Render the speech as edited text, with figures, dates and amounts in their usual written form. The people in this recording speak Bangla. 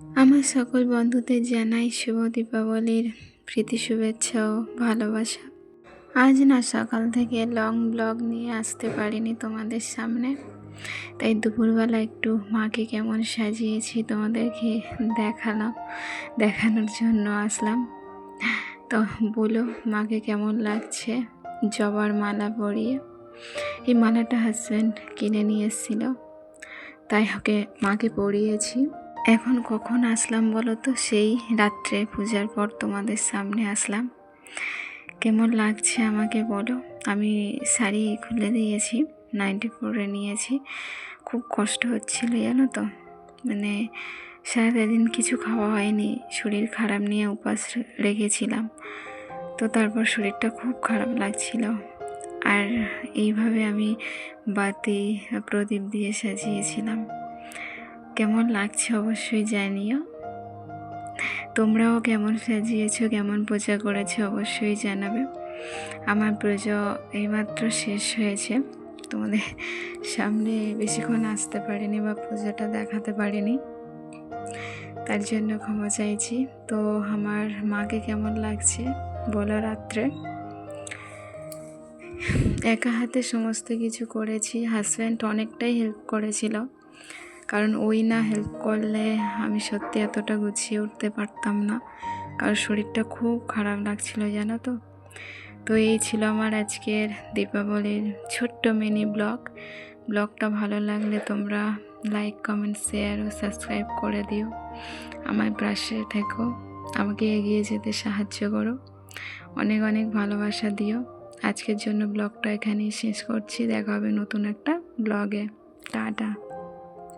আমার সকল বন্ধুদের জানাই শুভ দীপাবলির প্রীতি শুভেচ্ছা ও ভালোবাসা। আজ না সকাল থেকে লং ব্লগ নিয়ে আসতে পারিনি তোমাদের সামনে, তাই দুপুরবেলা একটু মাকে কেমন সাজিয়েছি তোমাদেরকে দেখানোর জন্য আসলাম। তো বলো মাকে কেমন লাগছে জবার মালা পরিয়ে। এই মালাটা হাজব্যান্ড কিনে নিয়ে এসেছিল, তাই মাকে পরিয়েছি। এখন কখন আসলাম বলো তো, সেই রাত্রে পূজার পর তোমাদের সামনে আসলাম। কেমন লাগছে আমাকে বলো। আমি শাড়ি খুলে দিয়েছি, 94 নিয়েছি। খুব কষ্ট হচ্ছিল জানো তো, মানে সারাদিন কিছু খাওয়া হয়নি, শরীর খারাপ নিয়ে উপাস রেখেছিলাম। তো তারপর শরীরটা খুব খারাপ লাগছিল। আর এইভাবে আমি বাতি প্রদীপ দিয়ে সাজিয়েছিলাম। কেমন লাগছে অবশ্যই জানিও। তোমরাও কেমন সাজিয়েছো, কেমন পূজা করেছো অবশ্যই জানাবে। আমার পুজো এইমাত্র শেষ হয়েছে, তোমাদের সামনে বেশিক্ষণ আসতে পারিনি বা পুজোটা দেখাতে পারিনি, তার জন্য ক্ষমা চাইছি। তো আমার মাকে কেমন লাগছে বলো। রাত্রে একা হাতে সমস্ত কিছু করেছি, হাজব্যান্ড অনেকটাই হেল্প করেছিল, কারণ ওই না হেল্প করলে আমি সত্যি এতটা গুছিয়ে উঠতে পারতাম না, কারণ শরীরটা খুব খারাপ লাগছিল জানো তো। তো এই ছিল আমার আজকের দীপাবলির ছোট্ট মিনি ব্লগটা ভালো লাগলে তোমরা লাইক, কমেন্ট, শেয়ার ও সাবস্ক্রাইব করে দিও। আমার পাশে থেকো, আমাকে এগিয়ে যেতে সাহায্য করো। অনেক অনেক ভালোবাসা দিও। আজকের জন্য ব্লগটা এখানেই শেষ করছি। দেখা হবে নতুন একটা ব্লগে। টাটা।